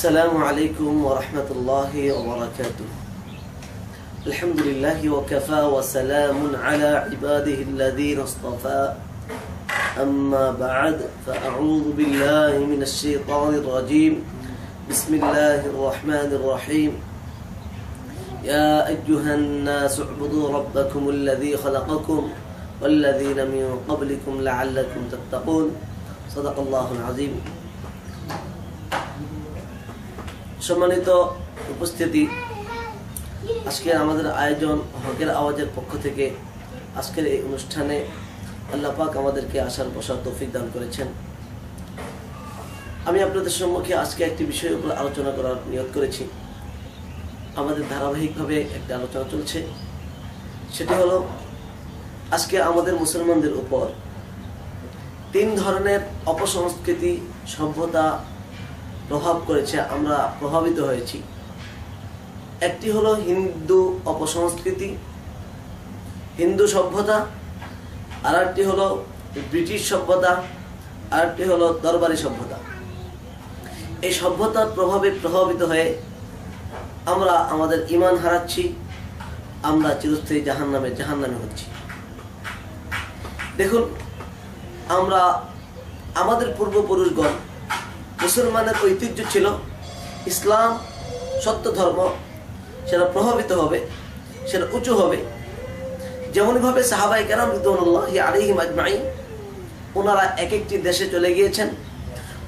السلام عليكم ورحمة الله وبركاته. الحمد لله وكفى وسلام على عباده الذين اصطفى. أما بعد فأعوذ بالله من الشيطان الرجيم. بسم الله الرحمن الرحيم. يا أيها الناس اعبدوا ربكم الذي خلقكم والذين من قبلكم لعلكم تتقون. صدق الله العظيم. সম্মানিত উপস্থিতি, আজকের আমাদের আয়োজন হকের আওয়াজের পক্ষ থেকে আজকের এই অনুষ্ঠানে আল্লাহ পাক আমাদেরকে আসার বসার তৌফিক দান করেছেন। আমি আপনাদের সম্মুখে আজকে একটি বিষয়ের উপর আলোচনা করার নিয়ত করেছি। আমাদের ধারাবাহিকভাবে একটা আলোচনা চলছে, সেটি হলো আজকে আমাদের মুসলমানদের উপর তিন ধরনের অপসংস্কৃতি সভ্যতা প্রভাব করেছে, আমরা প্রভাবিত হয়েছি। একটি হলো হিন্দু অপসংস্কৃতি, হিন্দু সভ্যতা, আর একটি হলো ব্রিটিশ সভ্যতা, আর একটি হলো দরবারি সভ্যতা। এই সভ্যতার প্রভাবে প্রভাবিত হয়ে আমরা আমাদের ঈমান হারাচ্ছি, আমরা চিরস্থায়ী জাহান্নামে হচ্ছি। দেখুন, আমরা আমাদের পূর্বপুরুষগণ, মুসলমানের ঐতিহ্য ছিল ইসলাম সত্য ধর্ম, সেটা প্রভাবিত হবে, সেটা উঁচু হবে। যেমনভাবে সাহাবায়ে কেরাম রিদওয়ানুল্লাহি আলাইহিম আজমাইন ওনারা এক একটি দেশে চলে গিয়েছেন,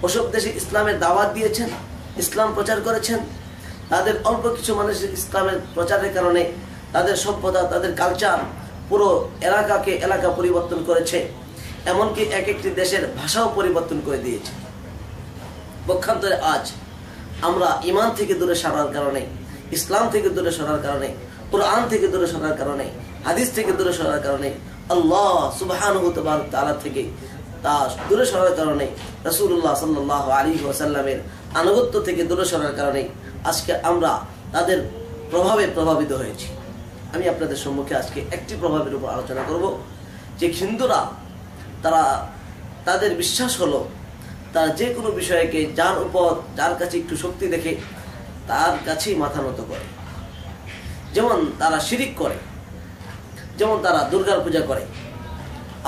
ওসব দেশে ইসলামের দাওয়াত দিয়েছেন, ইসলাম প্রচার করেছেন। তাদের অল্প কিছু মানুষের ইসলামের প্রচারের কারণে তাদের সভ্যতা, তাদের কালচার পুরো এলাকা পরিবর্তন করেছে। এমনকি এক একটি দেশের ভাষাও পরিবর্তন করে দিয়েছে। পক্ষান্তরে আজ আমরা ঈমান থেকে দূরে সরার কারণে, ইসলাম থেকে দূরে সরার কারণে, কুরআন থেকে দূরে সরার কারণে, হাদিস থেকে দূরে সরার কারণে, আল্লাহ সুবহানাহু ওয়া তাআলা থেকে তা দূরে সরার কারণে, রাসূলুল্লাহ সাল্লাল্লাহু আলাইহি ওয়াসাল্লামের আনুগত্য থেকে দূরে সরার কারণে আজকে আমরা তাদের প্রভাবে প্রভাবিত হয়েছি। আমি আপনাদের সম্মুখে আজকে একটি প্রভাবের উপর আলোচনা করব, যে হিন্দুরা তাদের বিশ্বাস হলো তারা যে কোনো বিষয়কে যার কাছে একটু শক্তি দেখে তার কাছেই মাথা নত করে। যেমন তারা শিরিক করে, যেমন তারা দুর্গার পূজা করে।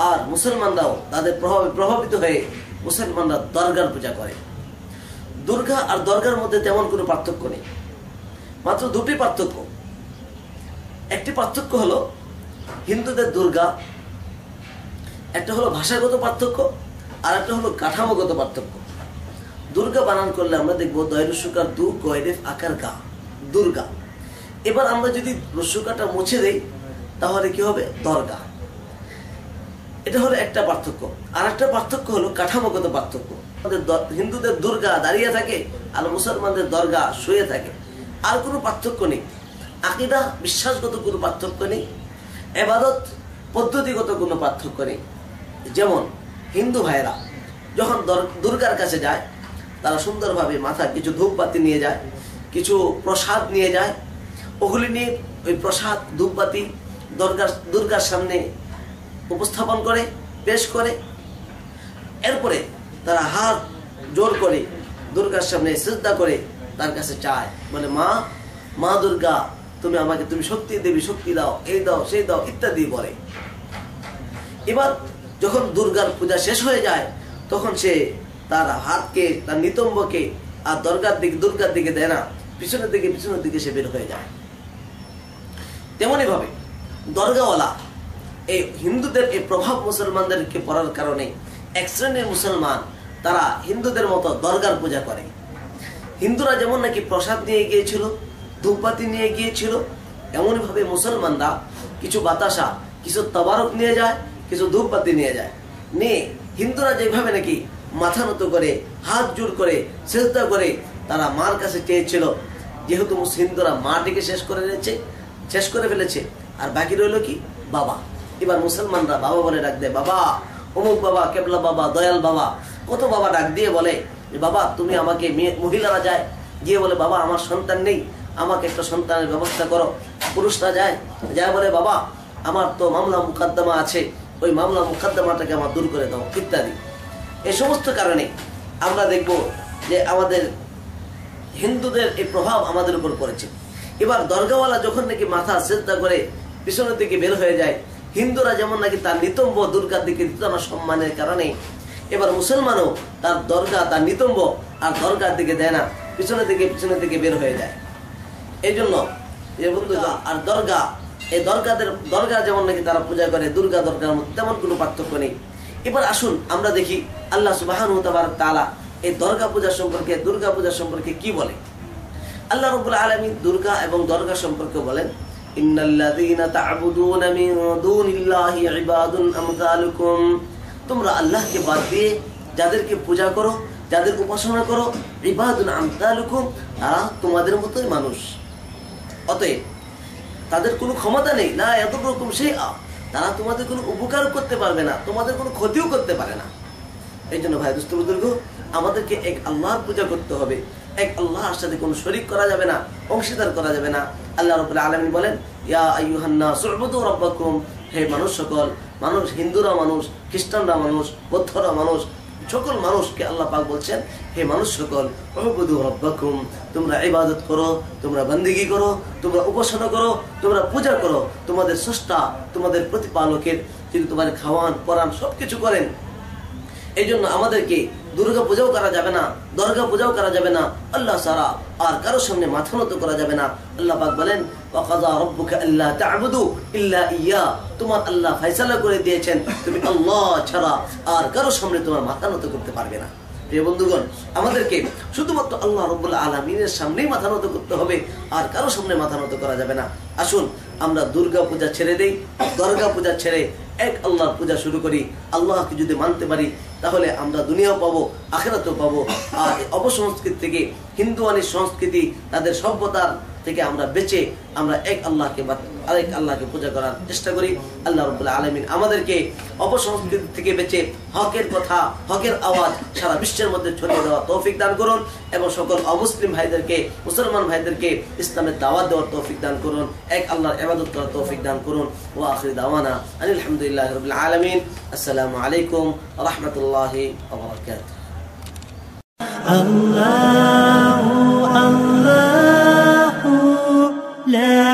আর মুসলমানরাও তাদের প্রভাবে প্রভাবিত হয়ে মুসলমানরা দরগার পূজা করে। দুর্গা আর দরগার মধ্যে তেমন কোনো পার্থক্য নেই, মাত্র দুটি পার্থক্য। একটি পার্থক্য হলো হিন্দুদের দুর্গা, একটা হলো ভাষাগত পার্থক্য, আর একটা হলো কাঠামোগত পার্থক্য। দুর্গা বানান করলে আমরা দেখবো দয়রস্যকার দু গয়রেফ আকার গা, দুর্গা। এবার আমরা যদি রস্যকাটা মুছে দেই তাহলে কি হবে? দরগা। এটা হলো একটা পার্থক্য। আর একটা পার্থক্য হলো কাঠামোগত পার্থক্য। আমাদের হিন্দুদের দুর্গা দাঁড়িয়ে থাকে আর মুসলমানদের দরগা শুয়ে থাকে, আর কোনো পার্থক্য নেই। আকীদা বিশ্বাসগত কোনো পার্থক্য নেই, ইবাদত পদ্ধতিগত কোনো পার্থক্য নেই। যেমন হিন্দু ভাইরা যখন দুর্গার কাছে যায়, তারা সুন্দরভাবে মাথায় কিছু ধূপবাতি নিয়ে যায়, কিছু প্রসাদ নিয়ে যায়। ওগুলি নিয়ে ওই প্রসাদ ধূপবাতি দুর্গার সামনে উপস্থাপন করে, পেশ করে। এরপরে তারা হাত জোর করে দুর্গার সামনে সিজদা করে তার কাছে চায়, বলে মা দুর্গা, তুমি শক্তি দেবী, শক্তি দাও, এই দাও, সেই দাও ইত্যাদি বলে। এবার যখন দুর্গার পূজা শেষ হয়ে যায়, তখন সে তার হাতকে, তার নিতম্বকে আর দুর্গার দিকে দেয় না, পিছনের দিকে সে বের হয়ে যায়। তেমনই ভাবে দরগাওয়ালা, এই হিন্দুদের এই প্রভাব মুসলমানদেরকে পড়ার কারণে এক শ্রেণীর মুসলমান তারা হিন্দুদের মতো দরগার পূজা করে। হিন্দুরা যেমন নাকি প্রসাদ নিয়ে গিয়েছিল, ধূপবাতি নিয়ে গিয়েছিল, এমনই ভাবে মুসলমানরা কিছু বাতাসা, কিছু তবারক নিয়ে যায়, কিছু ধূপবাতি নিয়ে যায়। নিয়ে হিন্দুরা যেভাবে নাকি মাথা নত করে, হাত জোর করে, সিজদা করে তারা মার কাছে চেয়েছিল, যেহেতু হিন্দুরা মাটিকে শেষ করে ফেলেছে, আর বাকি রইল কি? বাবা। এবার মুসলমানরা বাবা বলে ডাক দেয়, বাবা অমুক বাবা, কেবলা বাবা, দয়াল বাবা, কত বাবা ডাক দিয়ে বলে যে বাবা তুমি আমাকে, মহিলারা যায় গিয়ে বলে বাবা আমার সন্তান নেই, আমাকে একটা সন্তানের ব্যবস্থা করো। পুরুষরা যায় বলে বাবা আমার তো মামলা মুকদ্দমা আছে, ওই মামলা মুকদ্দমাটাকে আমার দূর করে দাও ইত্যাদি। এই সমস্ত কারণে আমরা দেখব যে আমাদের হিন্দুদের এই প্রভাব আমাদের উপর পড়েছে। এবার দরগাওয়ালা যখন নাকি মাথা সেজদা করে পিছনের দিকে বের হয়ে যায়, হিন্দুরা যেমন নাকি তার নিতম্ব দুর্গার দিকে দিত না সম্মানের কারণে, এবার মুসলমানও তার দরগা, তার নিতম্ব আর দরগার দিকে দেয় না, পিছনের দিকে বের হয়ে যায়। এই জন্য বন্ধুরা, আর দরগা, এই দরগা যেমন নাকি তারা পূজা করে, দুর্গা দরগার মধ্যে তেমন কোনো পার্থক্য নেই। এবার আসুন আমরা দেখি আল্লাহ সুবহানাহু ওয়া তাআলা এই দরগা পূজা সম্পর্কে, দুর্গা পূজা সম্পর্কে কি বলে। আল্লাহ রাব্বুল আলামিন দুর্গা এবং দরগা সম্পর্কে বলেন, ইন্নাল্লাযীনা তা'বুদুনা মিন দুনিল্লাহি ইবাদুন আমসালুকুম, তোমরা আল্লাহকে বাদ দিয়ে যাদেরকে পূজা করো, যাদের উপাসনা করো, ইবাদুন আমসালুকুম, তারা তোমাদের মতোই মানুষ। অতএব তাদের কোনো ক্ষমতা নেই, লা ইয়াদুরুকুম শাইআ, তারা তোমাদের কোনো উপকার করতে পারবে না, তোমাদের কোনো ক্ষতিও করতে পারে না। এই জন্য ভাই দোস্ত বুজুর্গ, আমাদেরকে এক আল্লাহর পূজা করতে হবে, এক আল্লাহর সাথে কোনো শরীক করা যাবে না, অংশীদার করা যাবে না। আল্লাহ রাব্বুল আলামিন বলেন, ইয়া আইয়ুহান নাস উ'বুদু রাব্বাকুম, হে মানুষ সকল, মানুষ, হিন্দুরা মানুষ, খ্রিস্টানরা মানুষ, বৌদ্ধরা মানুষ, সকল মানুষকে আল্লাহ পাক বলছেন, হে মানুষ সকল, উ'বুদু রাব্বাকুম, তোমরা ইবাদত করো, তোমরা বন্দেগী করো, তোমরা উপাসনা করো, তোমরা পূজা করো তোমাদের স্রষ্টা, তোমাদের প্রতিপালকের, যিনি তোমাদের খাওয়ান পরান সবকিছু করেন। এই জন্য আমাদেরকে দুর্গা পূজাও করা যাবে না, দরগা পূজাও করা যাবে না, আল্লাহ ছাড়া আর কারোর সামনে মাথা নত করা যাবে না। আল্লাহ পাক বলেন, ওয়াকাযা রাব্বুকা আল্লা তা'বুদু ইল্লা ইয়্যা, তোমার আল্লাহ ফয়সালা করে দিয়েছেন তুমি আল্লাহ ছাড়া আর কারোর সামনে তোমার মাথা নত করতে পারবে না। প্রিয় বন্ধুগণ, আমাদেরকে শুধুমাত্র আল্লাহ রাব্বুল আলামিনের সামনেই মাথা নত করতে হবে, আর কারোর সামনে মাথা নত করা যাবে না। আসুন আমরা দুর্গা পূজা ছেড়ে দেই, দরগা পূজা ছেড়ে এক আল্লাহর পূজা শুরু করি। আল্লাহকে যদি মানতে পারি তাহলে আমরা দুনিয়াও পাবো, আখিরাতেও পাবো। আর অপসংস্কৃতি থেকে, হিন্দুয়ানি সংস্কৃতি, তাদের সভ্যতার থেকে আমরা বেঁচে আমরা এক আল্লাহকে আরেক আল্লাহকে পূজা করার চেষ্টা করি। আল্লাহ রাব্বুল আলামিন আমাদেরকে অপসংস্কৃতি থেকে বেঁচে হকের কথা, হকের আওয়াজ সারা বিশ্বের মধ্যে ছড়িয়ে দেওয়ার তৌফিক দান করুন, এবং সকল অমুসলিম ভাইদেরকে, মুসলমান ভাইদেরকে ইসলামের দাওয়াত দেওয়ার তৌফিক দান করুন, এক আল্লাহর ইবাদত করার তৌফিক দান করুন। ওয়া আখিরু দাওয়ানা আলহামদুলিল্লাহি রাব্বিল আলামিন। আসসালামু আলাইকুম ওয়া রাহমাতুল্লাহি ওয়া বারাকাতুহু। আল্লাহু আল্লাহু লা